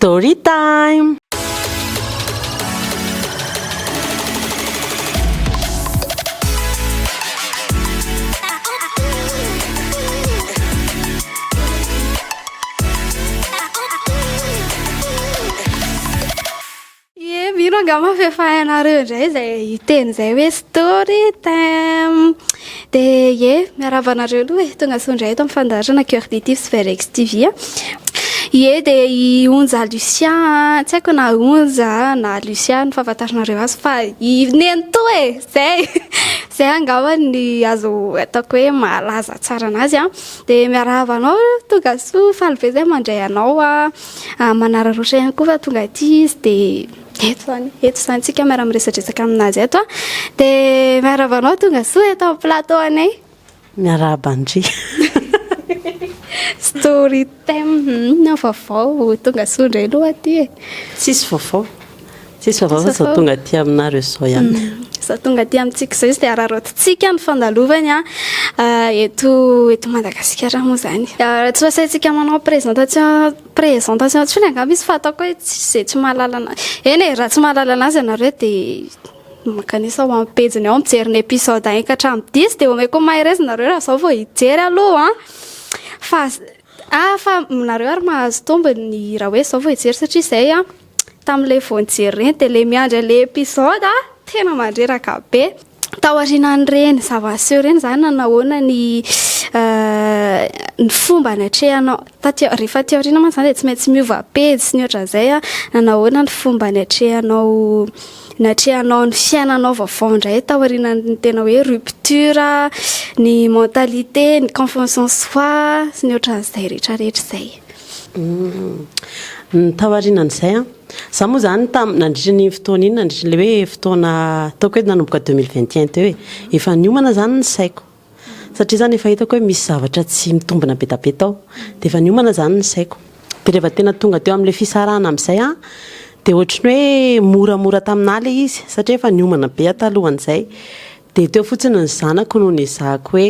Story time. Mirangama fefahanareo indray izay teny izay hoe story time. Dia miarava anareo aloha tonga soa indray eto amin'ny fandaharana Cœur Positif sy Verex TV. Dia i Onja Lucien, tsy haiko na Onja na Lucien ny fahafantaranareo azy fa i nento zay angamba ny azo ataoko hoe malaza tsara anazy dia miarava anao tonga soa faly be zay mandray anao manararotra ihany koa fa tonga aty izy dia eto zany tsika miara miresadresaka aminazy eto dia miarava anao tonga soa eto amin'ny plateau anay Miarabandry. story time na vaovao tonga soa indray aloha aty Tsisy vaovao fa tonga aty aminareo zao ihany. Za tonga aty amintsika izao izy dia ararotintsika ny fandalovany eto Madagasikara moa zany. Tsy voasaintsika manao présentation tsy fina angamba izy fa ataoko hoe izay tsy mahalala raha tsy mahalala anazy ianareo dia makanisa ho amin'ny pejiny ao mijery ny épisode 1 ka hatramin'ny 10 dia omeko maherezy nareo raha zao vao hijery aloha fa nareo ary mahazo tombony raha hoe zao vao hijery satria izay tamin'ilay vao nijery reny dia ilay miandry ilay épisode tena mandreraka be taorianan'ireny zava-seho reny zany nanahoana ny fomba natrehanao rehefa teoriana man zany dia tsy maintsy miova pejy sy ny ohatran'izay nanahoana ny fomba natrehanao ny fiainanao vaovao indray taorianany tena hoe rupture ny mentalité ny confiance en soi sy ny ohatran'izay rehetrarehetra izay ny taorianan'izay za moa zany nandritra ny fotoana iny nandritra le hoe fotoana ataoko hoe nanomboka 2021 teo hoe efa niomana zany ny saiko satria zany efa hitako hoe misy zavatra tsy mitombina be da be tao dia efa niomana zany ny saiko dia rehefa tena tonga teo amin'ilay fisarahana amin'izay dia ohatrany hoe moramora taminahy ilay izy satria efa niomana be atalohan'izay dia teo fotsiny ny zanako no nizahako hoe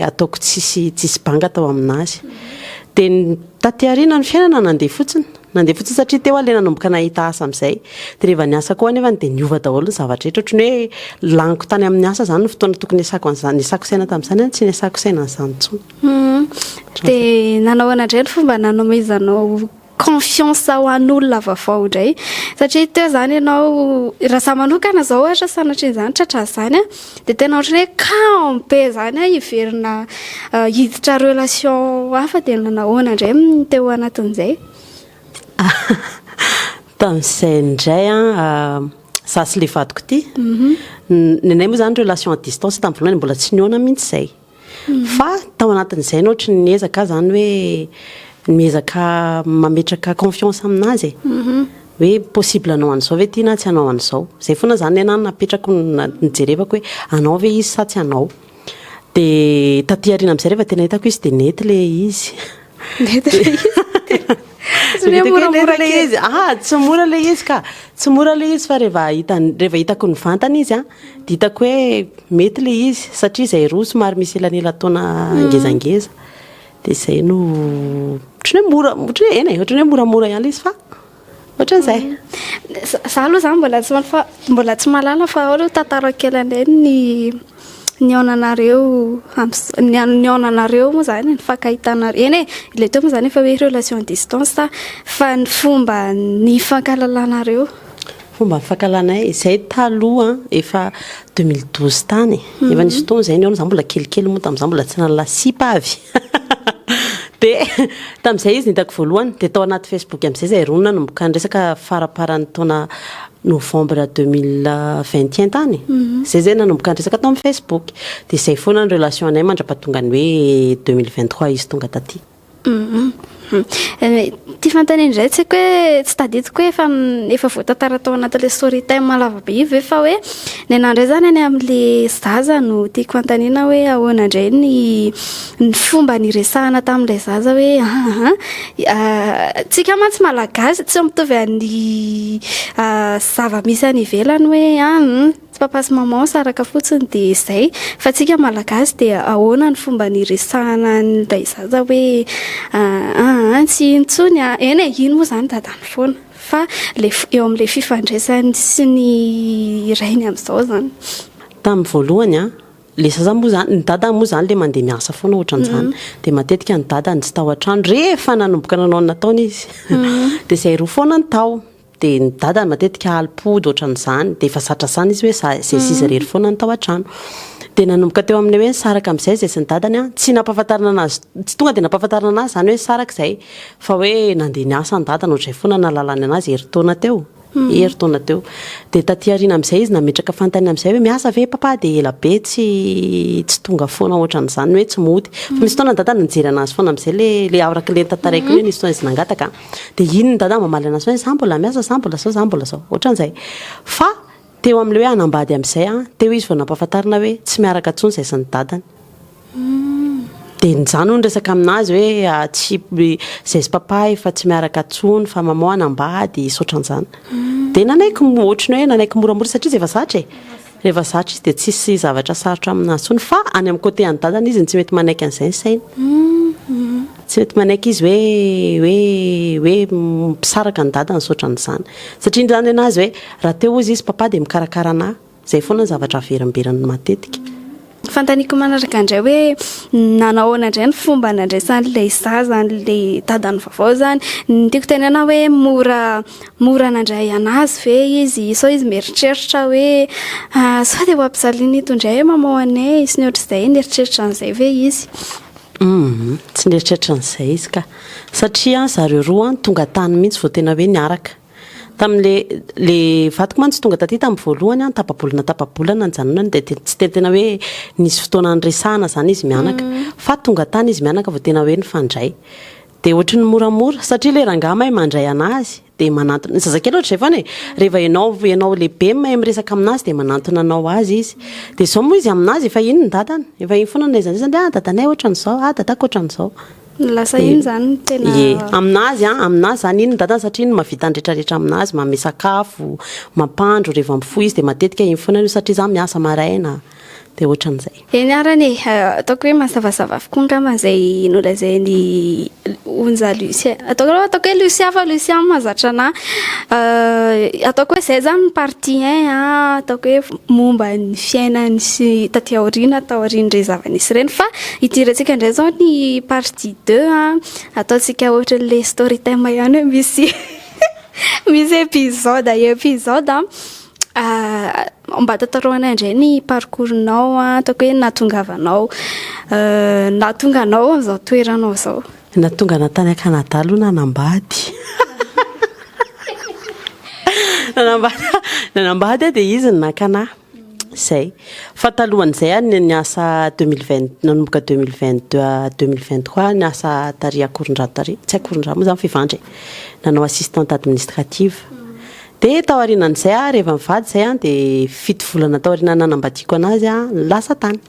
ataoko tsisy banga tao aminazy dia taty aoriana ny fiainana nandeha fotsiny satria teo le nanomboka nahita asa amin'izay dia rehefa ny asa koa nefa dia niova daholo ny zavatra rehetra ohatrany hoe laniko tany amin'ny asa zany no fotoana tokony isako saina tamin'izany tsy ny isako saina n'izany intsony dia nanahoana indray ny fomba nanomezanao confiance ho an'olona vaovao indray satria teo zany ianao raha za manokana zao ohatra sanatry zany tratra zany dia tena ohatrany hoe campe zany hiverina hiditra relation hafa dia nanahoana indray teo anatin'izay tamin'izay indray za sy le vadiko ty ny anay moa zany relation à distance tamin'ny voalohany mbola tsy niona mihitsy izay fa tao anatin'izay no ohatra niezaka zany hoe miezaka mametraka confiance aminazy hoe possible anao an'izao ve ty na tsy anao an'izao izay foana zany ana napetrako nijerevako hoe anao ve izy sa tsy anao dia taty aoriana amin'izay rehefa tena hitako izy dia nety le izy tsy mora le izy ka tsy mora le izy fa rehefa hitako ny vantana izy dia hitako hoe mety le izy satria izay roa somary misy elanela taona ngezangeza dia izay no ohatrany hoe moramora ihany izy fa ohatran'izay za aloha zany mbola tsy mahalala fa aloha tantara kely andray ny aonanareo moa zany ny fankahitanareo ilay teo moa zany efa hoe relation à distance fa ny fomba ny fankalalanareo fomba fankalanay izay taloha efa 2012 tany efa nisy fotoana izay ny ao za mbola kelikely moa tamin'izay mbola tsy nalasipa avy dia tamin'izay izy nitako voalohany dia tao anaty Facebook amin'izay izay ronona nomboka nyresaka faraparany taona novembre 2021 tany zay nanomboka nyresaka tao amin'ny Facebook dia izay foana ny relation anay mandrapatonga ny hoe 2023 izy tonga taty ty fantany indray tsy haiko hoe tsy tadidiko hoe efa voatantara tao anatin'ilay story time malava be izy fa hoe ny anandray zany any amin'ilay zaza no tiako fantaniana hoe ahoana indray ny fomba niresahana tamin'ilay zaza hoe tsika mantsy malagasy tsy mitovy amin'ny zava-misy any ivelany hoe tsy papa sy maman saraka fotsiny dia izay fa tsika malagasy dia ahoana ny fomba niresahana n'ilay zaza hoe tsy intsony eny e iny moa zany dadany foana fa eo amin'le fifandraisany sy ny rainy amin'izao zany tamin'ny voalohany le zaza moa zany ny dadany moa zany le mandeha miasa foana ohatran'izany dia matetika ny dadany tsy tao an-trano rehefa nanomboka nanao ny nataony izy dia izay roa foana ny tao dia ny dadany matetika alipody ohatran'izany dia efa zatra izany izy hoe zay sisa rery foana ny tao an-trano dia nanomboka teo amin'ny hoe nisaraka amin'izay zay sy ny dadany tsy nampahafantarina anazy tsy tonga dia nampahafantarina anazy zany hoe saraka izay fa hoe nandeha niasa ny dadany ohatr'izay foana nalalany anazy herintaona teo dia taty ariana amin'izay izy nametraka fantany amin'izay hoe miasa ve papa dia ela be tsy tonga foana ohatran'izany hoe tsy mody fa misy fotoana ny dadany nijery anazy foana amin'izay le araka le tantaraiko hoe nisy fotoana izy nangataka dia iny ny dadany mamaly anazy hoe za mbola miasa za mbola zao ohatran'izay fa teo amin'le hoe anambady amin'izay teo izy vao nampahafantarina hoe tsy miaraka intsony izay sy ny dadany dia nyzany no nresaka aminazy hoe tsy zay sy papa efa tsy miaraka intsony fa maman anambady saotran'izany dia nanaiky ohatrany hoe nanaiky moramora satria efa zatra rehefa zatra izy dia tsisy zavatra sarotra aminazy intsony fa any amin'ny côté any dadany izy tsy mety manaiky an'izay ny sainy tsy mety manaiky izy hoe mpisaraka ny dadany saotran'izany satria zany anazy hoe raha teo izy papa dia mikarakara anahy izay foana ny zavatra averimberany matetika fantaniko manaraka indray hoe nanahoana indray ny fomba nandraisan'ilay zaza an'ilay dadany vaovao zany tiako tenena hoe mora nandray anazy ve izy sao izy mieritreritra hoe sao dia ho ampizaliana ito indray hoe mamoanay sy ny ohatr'izay nieritreritra an'izay ve izy tsy nieritreritra an'izay izy ka satria zareo roa tonga tany mihitsy vao tena hoe niaraka tamin'le vatiko mantsy tonga taty tamin'ny voalohany tapabolana ny janonany dia tsy tena hoe nisy fotoana nyresahana zany izy mianaka fa tonga tany izy mianaka vao tena hoe nifandray dia ohatry ny moramora satria le rangahy mahay mandray anazy dia manantona ny zazakely ohatr'izay foana rehefa ianao lehibe mahay miresaka aminazy dia manantona anao azy izy dia izao moa izy aminazy efa iny ny dadany efa iny foana naizany dia dadanay ohatran'izao dadako ohatran'izao lasa iny zany tena aminazy zany iny ny dadany satria iny mavita ndretrarehetra aminazy mame sakafo mampandro rehefa mifoy izy dia matetika iny foana io satria za miasa maraina dia ohatran'izay eny arany ataoko hoe mazavazava avokoa ngamba izay nolazainy onja Lucia ataoko hoe Lucia fa Lucia mahazatra anahy ataoko hoe izay zany ny partie 1 ataoko hoe momba ny fiainany sy taty aoriana atao aorian'ireny zava-nisy ireny fa idirantsika indray zao ny partie 2 ataontsika ohatran'le story time ihany hoe misy épisode mba tantaroana indray ny parcours-nao ataoko hoe nahatongavanao amin'izao toeranao izao natonga natany a-Canada aloha nanambady nanambady dia izy ny nakanahy izay fa talohan'izay niasa 2020 nanomboka 2022-2023 niasa tary akoron-drato tary tsy akoron-drato moa zany fivandry nanao assistante administrative dia tao aorianan'izay rehefa mivady izay dia fito volana tao aoriana nanambadiako anazy lasa tany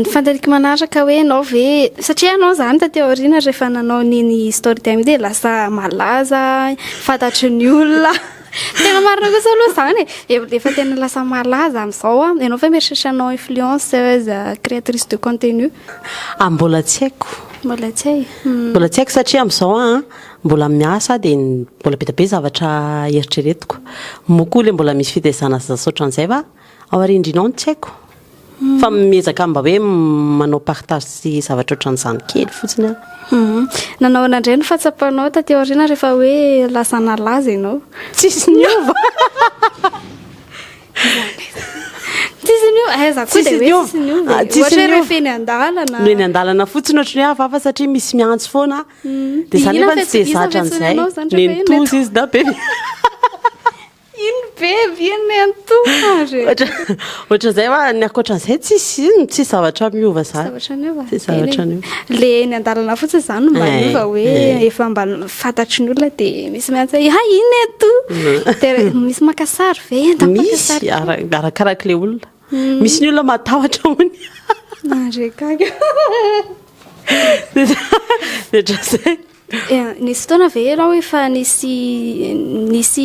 ny fantaniko manaraka hoe anao ve satria anao zany taty aoriana rehefa nanao niny story time dia lasa malaza fantatry ny olona tena marina kosa aloha zany efa tena lasa malaza amin'izao ianao ve mieritreritra anao influenceuse créatrice de contenu mbola tsy haiko mbola tsy haiko satria amin'izao mbola miasa dia mbola betabe zavatra eritreretiko mokoa le mbola misy fitaizana zasaotran'izay fa ao arindrinao tsy haiko fa miezaka mba hoe manao partage sy zavatra ohatran'izany kely fotsiny nanao nandray ny fatsapanao taty aoriana rehefa hoe lasa nalaza ianao tsisy niova rehefa eny andalana no eny andalana fotsiny ohatrany hoe hafahafa satria misy miantso foana dia zany efa tsy dia zatra an'izay nentozy izy da be ino beby iny antoary ohatran'izay fa ny akoatran'izay tsisy zavatra miova zany le eny andalana fotsiny zany mba miova hoe efa mba fantatry ny olona dia misy miantso ino eto dia misy makasary ve misy arakaraka le olona misy ny olona matahotra hony andrekaga dia nisy fotoana ve ianao efa nisy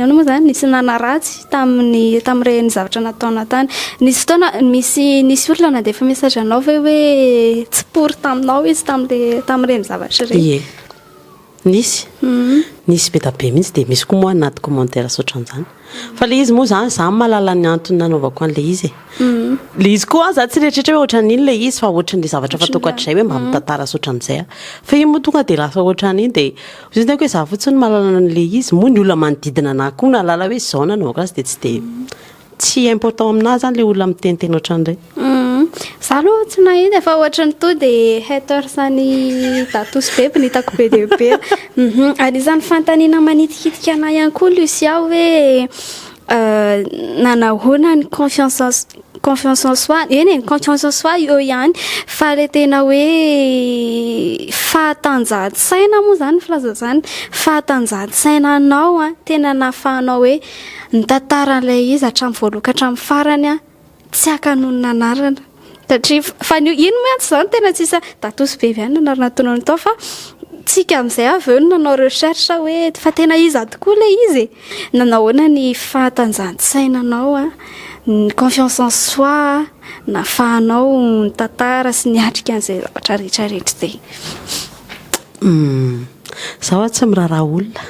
ano moa zany nisy nanaratsy tamin'ireny zavatra nataona tany nisy fotoana nisy olona nandefa message anao ve hoe tsy pory taminao izy tamin'ireny zavatra ireny nisy be tabe mihitsy dia misy koa moa anaty commentaire soatran'izany fa le izy moa zany za mahalala ny antony nanaovako an'le izy le izy koa za tsy rehetrrehetra hoe ohatran'iny le izy fa ohatran'le zavatra fataoko atr'izay hoe mba mitantara soatran'izay fa io moa tonga dia lasa ohatran'iny dia izy teko hoe za fotsiny mahalala n'le izy moa ny olona manodidina anahy koa nalala hoe zao nanaovako azy dia tsy important aminahy zany le olona miteniteny ohatran'ireny za aloha tsy nahita efa ohatrany to dia haters ny datos beby ny hitako be dia be anisan'ny fantaniana manitikitika anay ihany koa Lucia hoe nanahoana ny confiance en soi eny confiance en soi eo ihany fa le tena hoe fahatanjahan-tsaina moa zany filaza zany fahatanjahan-tsaina anao tena nafahanao hoe nitantara ilay izy hatramin'ny voaloka hatramin'ny farany tsy hakanonona anarana satria fa ino mantsy zany tena tsisa datos bevy ihany nanarana tonony tao fa tsika amin'izay avy eo nanao recherche hoe fa tena iza tokoa le izy nanahoana ny fahatanjahan-tsainanao ny confiance en soi nafahanao nitantara sy niatrika an'izay zavatra rehetrarehetra izay zaho tsy miraharaha olona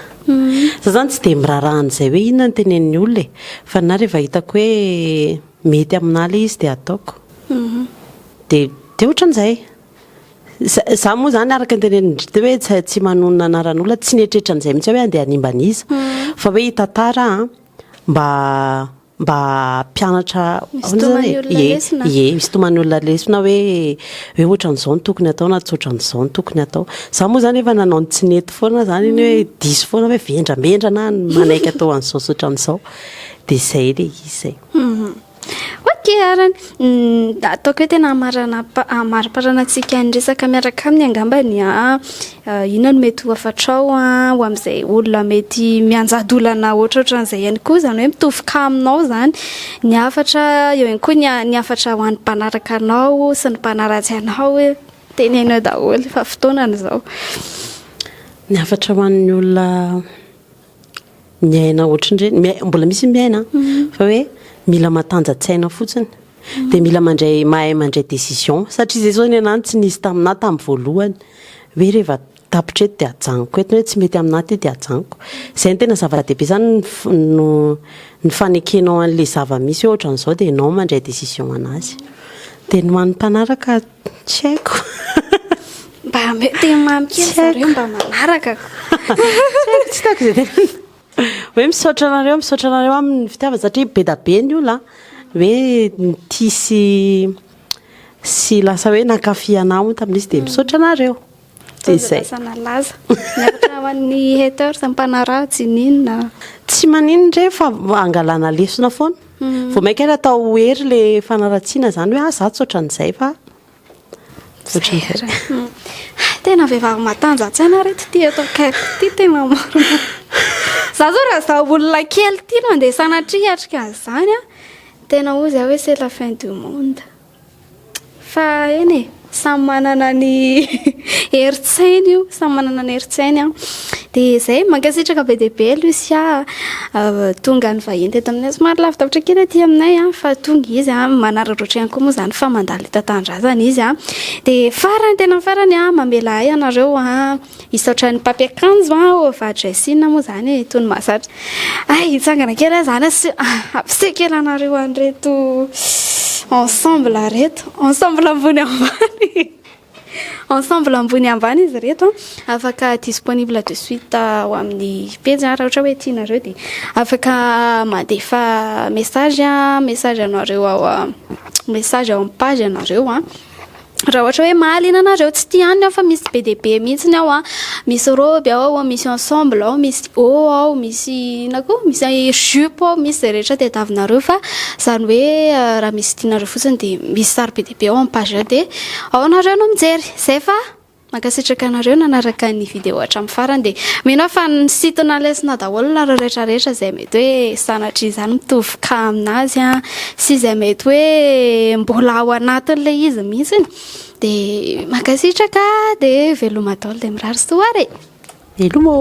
za zany tsy dia miraharaha an'izay hoe inona ny tenen'ny olona fa na rehefa hitako hoe mety aminahy le izy dia ataoko dia ohatran'izay za moa zany araka ny tenenindrity hoe tsy manonona anaran'olona tsy nieritreritra an'izay mihitsy hoe andeha animban'iza fa hoe hitantara mba mpianatra misy toman'olona lesona hoe ohatran'izao ny tokony atao na tsy ohatran'izao ny tokony atao za moa zany efa nanao ny tsy nety foana zany iny hoe diso foana hoe vendramendra na manaiky atao an'izao sy ohatran'izao dia izay le izy zay arany ataoko hoe tena amariparanantsika ny resaka miaraka aminy angambany ina no mety ho afatrao ho amin'izay olona mety mianjadolana ohatraohatran'izay ihany koa zany hoe mitovika aminao zany ny afatra eo ihany koa ny afatra ho an'ny mpanaraka anao sy ny mpanaratsy anao hoe tenenao daholo fa fotoanan'izao ny afatra ho an'ny olona miaina ohatran'ireny mbola misy miaina fa hoe mila matanjatsaina fotsiny dia mila mahay mandray décision satria izay zao ny anany tsy nisy taminahy tamin'ny voalohany hoe rehefa tapitra eto dia ajanoko eto hoe tsy mety aminahy ty dia ajanoko izay ny tena zava-dehibe zany ny fanekenao an'le zava-misy hoe ohatran'izao dia ianao mandray décision anazy dia ny man'ny mpanaraka tsy haiko mba mety mamikely zareo mba manaraka tsy tako izay tena hoe misaotra anareo amin'ny fitiavana satria be da be ny olona hoe tia sy lasa hoe nakafiana mo tamin'izy dia misaotra anareo dia izay nalaza miaratra ho an'ny haters mpanaratsy ninona tsy maninona ndre fa angalana lesona foana vao mainka ary atao hery le fanaratsiana zany hoe za tsy ohatran'izay fa tena vehivavy matanjatsaina reto ty atao kaiky ty tena maromaro za zao raha za olona kely ty no andeha sanatria atrika an'izany tena ozy hoe c'est la fin du monde fa eny samy manana ny heritsainy io samy manana ny heritsainy dia izay mankasitraka be dia be Lucia tonga ny vahiny teto aminay somary lavidavitra kely aty aminay fa tonga izy manararaotra ihany koa moa zany fa mandalo hitatandrazana izy dia farany tena farany mamela ay anareo hisaotra ny papiakanjo overdressing moa zany tony mahazatra hitsangana kely zany ampisekely anareo an'ireto ensemble reto ensemble ambony ambany ensemble ambony ambany izy reto afaka disponible de suite ho amin'ny page raha ohatra hoe tianareo dia afaka mandefa message anareo message ao amin'ny page anareo raha ohatra hoe mahaliana anareo tsy tia any fa misy be dia be mihitsiny ao misy robe ao misy ensemble ao misy ao misy inako misy jupe ao misy zay rehetra tediavinareo fa zany hoe raha misy tianareo fotsiny dia misy sary be dia be ao amin'ny page ao dia ao anareo no mijery zay fa mankasitraka anareo nanaraka ny vidéo hatramin'ny farany dia mino fa ny sitona lesona daholo nareo rehetrarehetra zay mety hoe sanatria izany mitovika aminazy sy izay mety hoe mbola ao anatin'ilay izy mihitsiny dia makasitraka dia veloma daholo dia mirary soare Hello mo